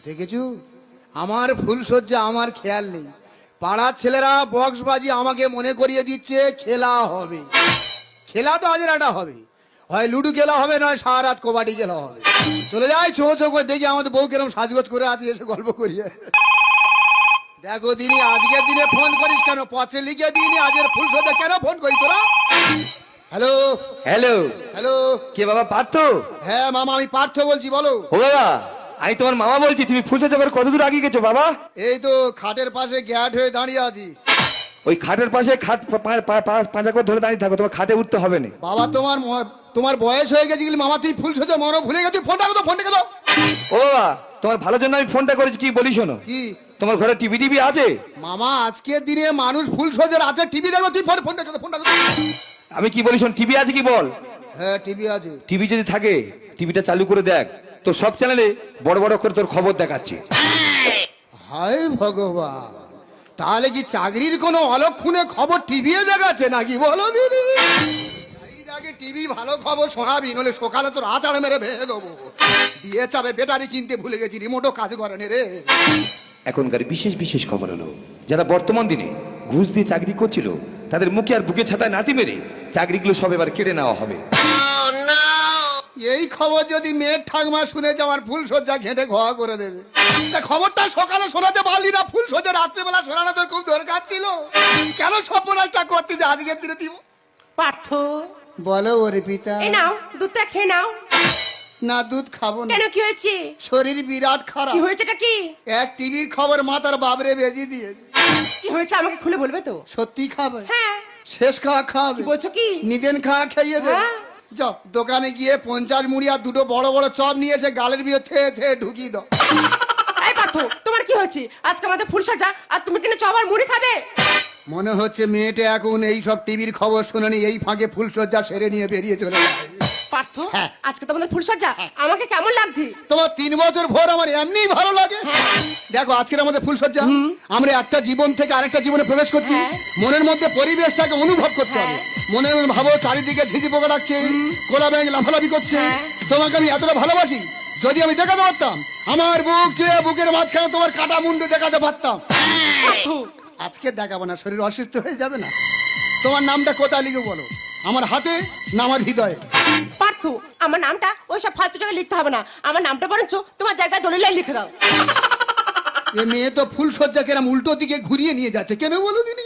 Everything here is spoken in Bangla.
দেখেছু আমার ফুলসজ্জা আমার খেয়াল নেই, পাড়ার ছেলেরা বক্সবাজি আমাকে মনে করিয়ে দিচ্ছে খেলা হবে। খেলা তো আজ একটা হবে, হয় লুডু খেলা হবে, নয় সারা রাত কবাডি খেলা হবে। চলে যাই চো চো করে দেখি আমাদের বউ কিরম সাজগোজ করে আছে, এসে গল্প করিয়ে। দেখো দিনি আজকের দিনে ফোন করিস কেন? পত্রে লিখে দিইনি আজকের ফুলসজ্জা কেন ফোন করিস তোরা? Hello hello, hello. কে বাবা? পার্থ? হ্যাঁ মামা, আমি পার্থ বলছি, বলো। ও বাবা, আমি তোমার মামা বলছি। তুমি ফুলসজ্জা করে কত দূর আগিয়ে গেছো বাবা? এই তো খাটের পাশে গ্যাট হয়ে দাঁড়িয়ে আছি। ওই খাটের পাশে খাট পাঁচা করে ধরে দাঁড়িয়ে থাকো, তোমার খাটে উঠতে হবে না। বাবা তোমার বয়স হয়ে গেছে মামা, তুই ফুলসজ্জা মনে ভুলে গেছি। ফোনটা কত, ফোনটা কত? ও বাবা, তোমার ভালোর জন্য আমি ফোনটা করেছি। কি বলি শোনো, কি তোমার ঘরে টিভি টিভি আছে? মামা আজকের দিনে মানুষ ফুলসজ্জা রাতে টিভি দেখবে, তুই ফোনটা কত, ফোনটা কত? আমি কি বলি শোন, টিভি আছে কি বল? হ্যাঁ টিভি আছে। টিভি যদি থাকে টিভিটা চালু করে দেখ, তো সব চ্যানেলে বড় বড় করে তোর খবর দেখাচ্ছে। হায় ভগবান, তাহলে কি চাকরির কোনো অলক্ষণে খবর টিভি দেখাচ্ছে নাকি বলো দিদি? আগে টিভি ভালো খবর শোনাবি, নলে সকালে তোর আচার মেরে ভেঙে দেবো। দিয়ে চাবে ব্যাটারি কিনতে ভুলে গেছি, রিমোটও কাজ করে না রে। এখনকার বিশেষ বিশেষ খবর হলো, যারা বর্তমান দিনে ঘুষ দিয়ে চাকরি করছিল তাদের মুখে আর বুকে ছাতায় নাতি মেরে চাকরিগুলো সব এবার কেড়ে নেওয়া হবে। এই খবর যদি মেয়ের ঠাকমা শুনে যাওয়ার ফুলসজ্জা ঘেঁটে ঘোয়া করে দেবে। তা খবরটা সকালে শোনাতে পারলি না, ফুলসজ্জা রাত্রেবেলা শোনানো তোর খুব দরকার ছিল। কেন সর্বনাশটা করতে যে আজকের দিনে দিব? পার্থ, বলো ওরে পিতা। এই নাও দুধটা খেয়ে নাও। না দুধ খাবো না। কেন, কি হয়েছে? শরীর বিরাট খারাপ। কি হয়েছেটা কি? এক টিভির খবর মাতার বাবরে বেজি দিয়েছে। কি হয়েছে আমাকে খুলে বলবে তো? সত্যি খাবে? হ্যাঁ। শেষ খাওয়া খাবে? কি বলছো কি? নিদেন খাওয়া খাইয়ে দে। হ্যাঁ। যাও দোকানে গিয়ে 50 মুড়ি আর দুটো বড় বড় চপ নিয়েছে, গালের বিয়ে থে থে ঢুকিয়ে দাও। এই পার্থ, তোমার কি হয়েছে? আজকে আমাদের ফুলসজ্জা আর তুমি কিনে চপ আর মুড়ি খাবে? মনে হচ্ছে মেয়েটা এখন এই সব টিভির খবর শোনেনি, এই ফাঁকে ফুলসজ্জা সেরে নিয়ে বেরিয়ে চলে যায়। পার্থ, হ্যাঁ। আজকে তোমাদের ফুলসজ্জা, আমাকে কেমন লাগছে? তোমার 3 বছর ভোর আমার এমনিই ভালো লাগে। দেখো আজকের আমাদের ফুলসজ্জা, আমরা একটা জীবন থেকে আরেকটা জীবনে প্রবেশ করছি। হ্যাঁ। মনের মধ্যে পরিবেশটাকে অনুভব করতে হবে। মনে মনে ভাবো চারিদিকে ঝিঝি পোকা ডাকছে, কোলা ব্যাঙ লাফালাফি করছে। হ্যাঁ। তোমাকে আমি এতটা ভালোবাসি, যদি আমি দেখাতে পারতাম আমার বুক চেয়ে বুকের মাঝখানে তোমার কাটা মুন্ডু দেখাতে পারতাম। পার্থ, আজকে দেখাবো না, শরীর অসুস্থ হয়ে যাবে না? তোমার নামটা কোথায় লিখে বলো, আমার হাতে না আমার হৃদয়ে? পার্থ, আমার নামটা ওইসব ফালতু জায়গায় লিখতে হবে না, আমার নামটা বরঞ্চ তোমার জায়গায় দলিলায় লিখে দাও। এ মেয়ে তো ফুলসজ্জা কেরাম উল্টো দিকে ঘুরিয়ে নিয়ে যাচ্ছে, কেন বলো দিনি?